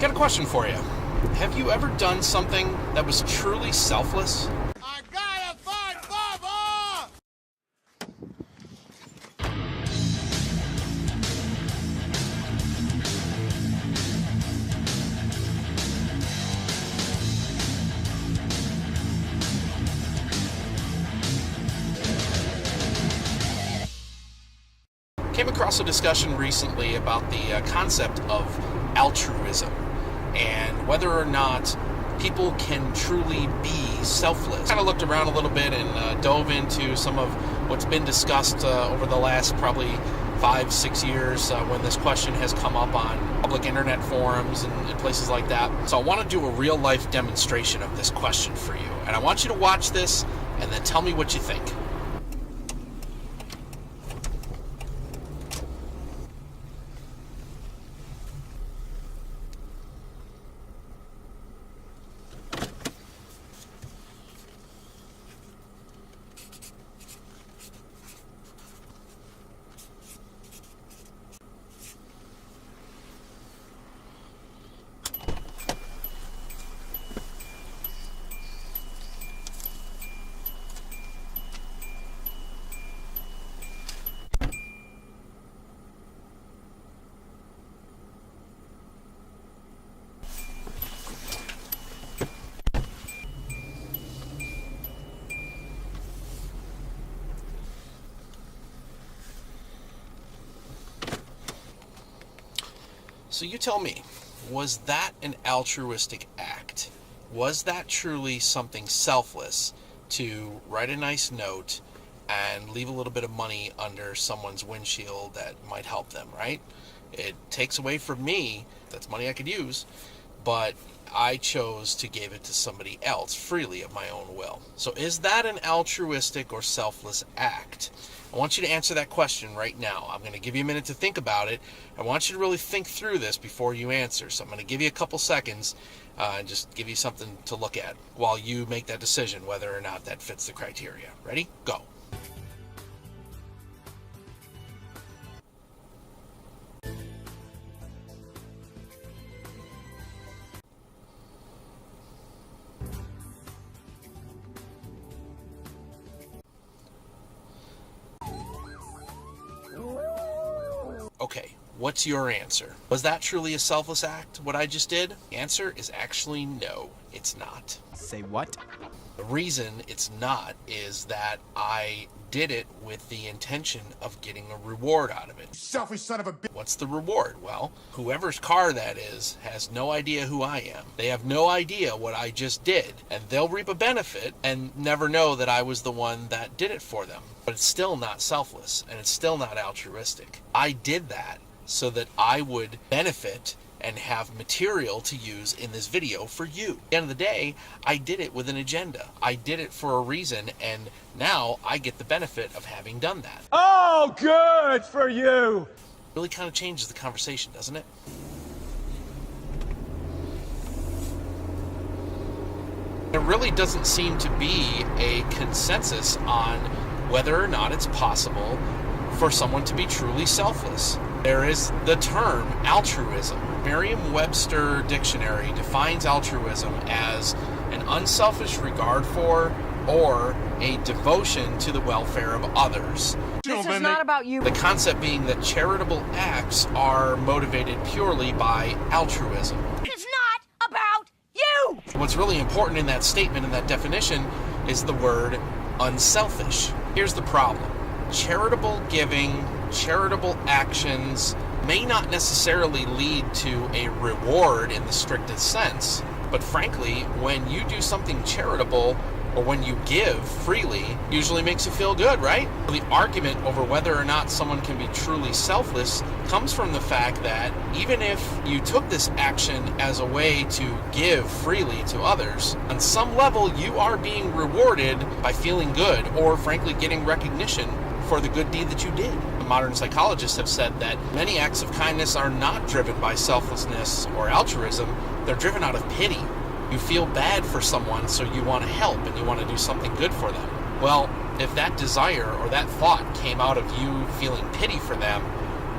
Got a question for you. Have you ever done something that was truly selfless? I gotta find Bubba! Came across a discussion recently about the concept of altruism and whether or not people can truly be selfless. Kind of looked around a little bit and dove into some of what's been discussed over the last probably 5-6 years when this question has come up on public internet forums and places like that. So I want to do a real life demonstration of this question for you, and I want you to watch this and then tell me what you think. So you tell me, was that an altruistic act? Was that truly something selfless to write a nice note and leave a little bit of money under someone's windshield that might help them, right? It takes away from me, that's money I could use, but I chose to give it to somebody else freely of my own will. So is that an altruistic or selfless act? I want you to answer that question right now. I'm going to give you a minute to think about it. I want you to really think through this before you answer. So I'm going to give you a couple seconds and just give you something to look at while you make that decision whether or not that fits the criteria. Ready? Go. Okay, what's your answer? Was that truly a selfless act, what I just did? The answer is actually no, it's not. Say what? The reason it's not is that I did it with the intention of getting a reward out of it. Selfish son of a bitch. What's the reward? Well, whoever's car that is has no idea who I am. They have no idea what I just did, and they'll reap a benefit and never know that I was the one that did it for them. But it's still not selfless, and it's still not altruistic. I did that so that I would benefit and have material to use in this video for you. At the end of the day, I did it with an agenda. I did it for a reason, and now I get the benefit of having done that. Oh, good for you! Really kind of changes the conversation, doesn't it? There really doesn't seem to be a consensus on whether or not it's possible for someone to be truly selfless. There is the term altruism. Merriam-Webster Dictionary defines altruism as an unselfish regard for or a devotion to the welfare of others. This is not about you. The concept being that charitable acts are motivated purely by altruism. It's not about you! What's really important in that statement and that definition is the word unselfish. Here's the problem. Charitable giving, charitable actions may not necessarily lead to a reward in the strictest sense, but frankly, when you do something charitable or when you give freely, usually makes you feel good, right? The argument over whether or not someone can be truly selfless comes from the fact that even if you took this action as a way to give freely to others, on some level you are being rewarded by feeling good or frankly getting recognition for the good deed that you did. Modern psychologists have said that many acts of kindness are not driven by selflessness or altruism, they're driven out of pity. You feel bad for someone, so you want to help and you want to do something good for them. Well, if that desire or that thought came out of you feeling pity for them,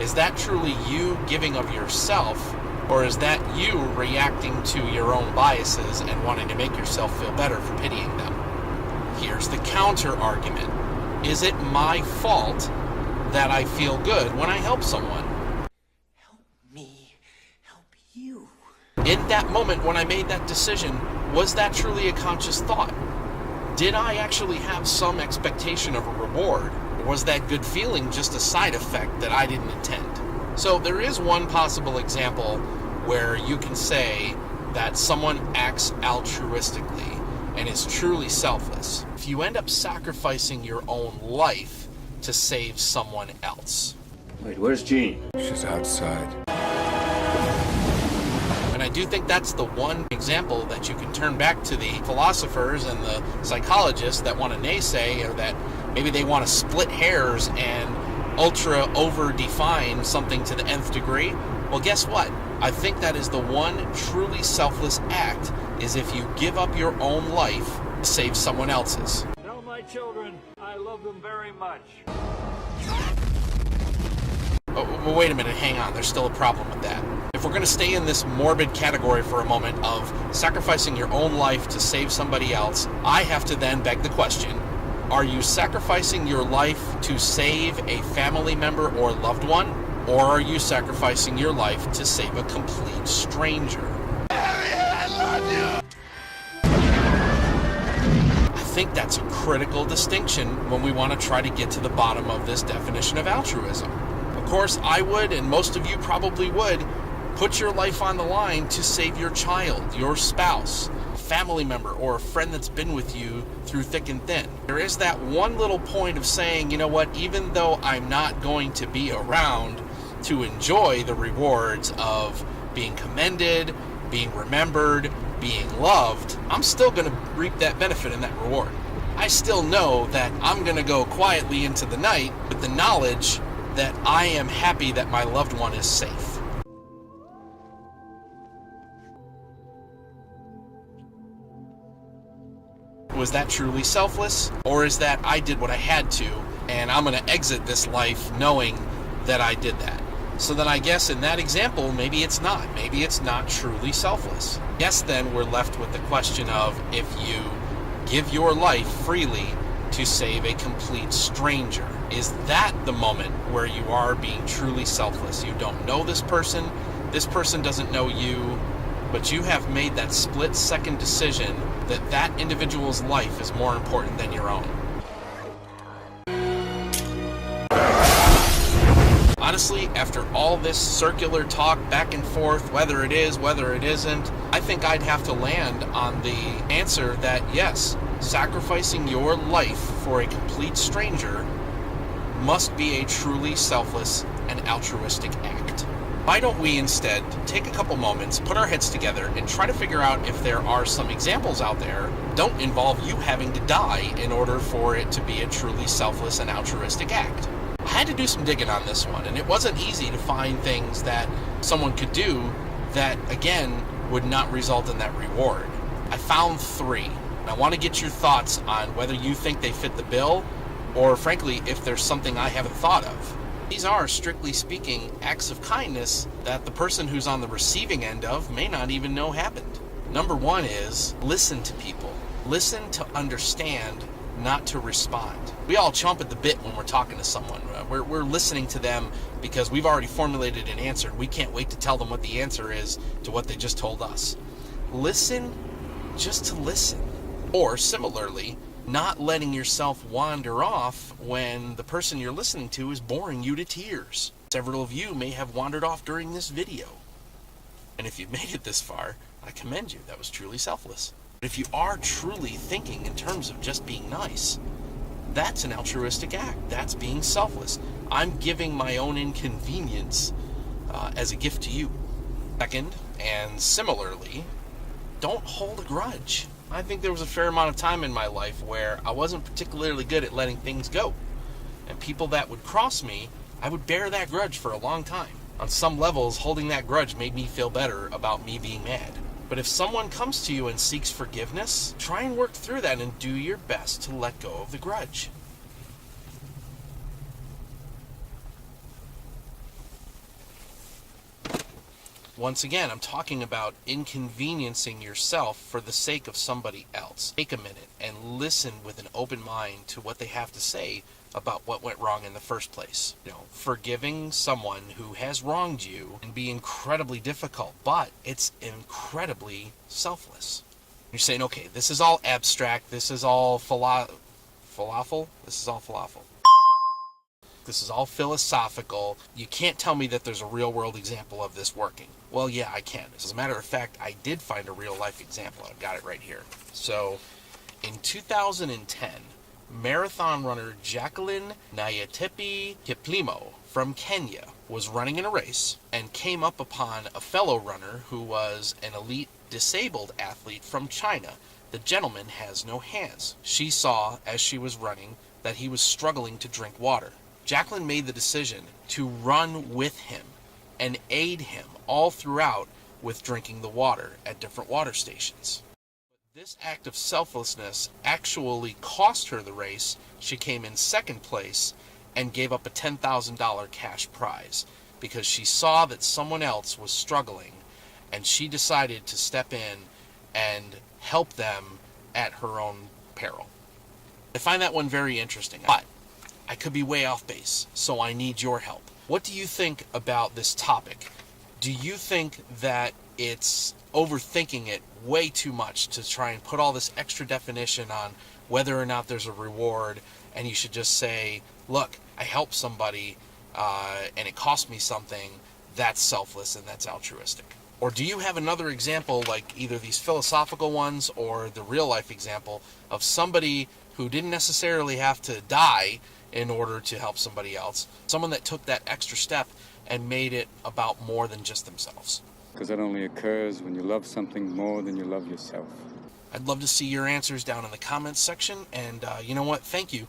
is that truly you giving of yourself Or is that you reacting to your own biases and wanting to make yourself feel better for pitying them? Here's the counter argument. Is it my fault that I feel good when I help someone? Help me help you. In that moment when I made that decision, was that truly a conscious thought? Did I actually have some expectation of a reward? Or was that good feeling just a side effect that I didn't intend? So there is one possible example where you can say that someone acts altruistically and is truly selfless if you end up sacrificing your own life to save someone else. Wait, where's Jean? She's outside. And I do think that's the one example that you can turn back to the philosophers and the psychologists that want to naysay, or that maybe they want to split hairs and ultra over-define something to the nth degree. Well, guess what? I think that is the one truly selfless act, is if you give up your own life to save someone else's. Tell my children I love them very much. Oh, well, wait a minute, hang on, there's still a problem with that. If we're going to stay in this morbid category for a moment of sacrificing your own life to save somebody else, I have to then beg the question, are you sacrificing your life to save a family member or loved one, or are you sacrificing your life to save a complete stranger? I love you! I think that's a critical distinction when we want to try to get to the bottom of this definition of altruism. Of course, I would, and most of you probably would, put your life on the line to save your child, your spouse, family member, or a friend that's been with you through thick and thin. There is that one little point of saying, you know what, even though I'm not going to be around to enjoy the rewards of being commended, being remembered, being loved, I'm still going to reap that benefit and that reward. I still know that I'm going to go quietly into the night with the knowledge that I am happy that my loved one is safe. Was that truly selfless? Or is that I did what I had to, and I'm going to exit this life knowing that I did that? So then I guess in that example, maybe it's not. Maybe it's not truly selfless. Yes, then we're left with the question of, if you give your life freely to save a complete stranger, is that the moment where you are being truly selfless? You don't know this person doesn't know you, but you have made that split-second decision that that individual's life is more important than your own. Honestly, after all this circular talk back and forth, whether it is, whether it isn't, I think I'd have to land on the answer that yes, sacrificing your life for a complete stranger must be a truly selfless and altruistic act. Why don't we instead take a couple moments, put our heads together, and try to figure out if there are some examples out there that don't involve you having to die in order for it to be a truly selfless and altruistic act. I had to do some digging on this one, and it wasn't easy to find things that someone could do that, again, would not result in that reward. I found 3, and I want to get your thoughts on whether you think they fit the bill, or frankly, if there's something I haven't thought of. These are, strictly speaking, acts of kindness that the person who's on the receiving end of may not even know happened. Number 1 is listen to people. Listen to understand, not to respond. We all chomp at the bit when we're talking to someone. We're listening to them because we've already formulated an answer, and we can't wait to tell them what the answer is to what they just told us. Listen just to listen. Or similarly, not letting yourself wander off when the person you're listening to is boring you to tears. Several of you may have wandered off during this video. And if you've made it this far, I commend you. That was truly selfless. But if you are truly thinking in terms of just being nice, that's an altruistic act. That's being selfless. I'm giving my own inconvenience as a gift to you. Second, and similarly, don't hold a grudge. I think there was a fair amount of time in my life where I wasn't particularly good at letting things go. And people that would cross me, I would bear that grudge for a long time. On some levels, holding that grudge made me feel better about me being mad. But if someone comes to you and seeks forgiveness, try and work through that and do your best to let go of the grudge. Once again, I'm talking about inconveniencing yourself for the sake of somebody else. Take a minute and listen with an open mind to what they have to say about what went wrong in the first place. Forgiving someone who has wronged you can be incredibly difficult, but it's incredibly selfless. You're saying, okay, this is all abstract, this is all falafel? This is all falafel. This is all philosophical. You can't tell me that there's a real-world example of this working. Well, yeah, I can. As a matter of fact, I did find a real-life example. I've got it right here. So, in 2010, marathon runner Jacqueline Nayatepi Kiplimo from Kenya was running in a race and came up upon a fellow runner who was an elite disabled athlete from China. The gentleman has no hands. She saw, as she was running, that he was struggling to drink water. Jacqueline made the decision to run with him and aid him all throughout with drinking the water at different water stations. This act of selflessness actually cost her the race. She came in second place and gave up a $10,000 cash prize because she saw that someone else was struggling and she decided to step in and help them at her own peril. I find that one very interesting, but I could be way off base, so I need your help. What do you think about this topic? Do you think that it's overthinking it way too much to try and put all this extra definition on whether or not there's a reward, and you should just say, look, I helped somebody and it cost me something, that's selfless and that's altruistic? Or do you have another example, like either these philosophical ones or the real life example of somebody who didn't necessarily have to die in order to help somebody else, someone that took that extra step and made it about more than just themselves? Because that only occurs when you love something more than you love yourself. I'd love to see your answers down in the comments section, and you know what, thank you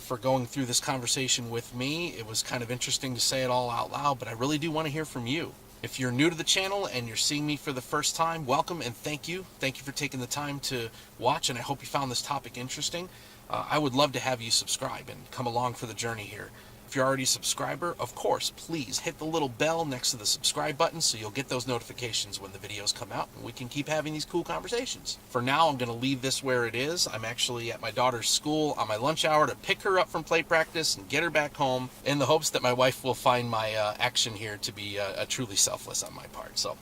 for going through this conversation with me. It was kind of interesting to say it all out loud, but I really do want to hear from you. If you're new to the channel and you're seeing me for the first time, welcome and thank you. Thank you for taking the time to watch, and I hope you found this topic interesting. I would love to have you subscribe and come along for the journey here. If you're already a subscriber, of course, please hit the little bell next to the subscribe button so you'll get those notifications when the videos come out and we can keep having these cool conversations. For now, I'm going to leave this where it is. I'm actually at my daughter's school on my lunch hour to pick her up from play practice and get her back home in the hopes that my wife will find my action here to be a truly selfless on my part. So,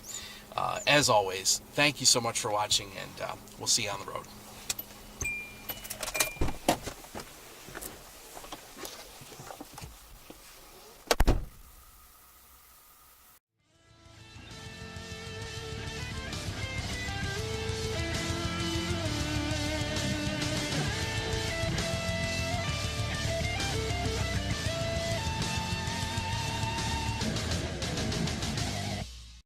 as always, thank you so much for watching, and we'll see you on the road.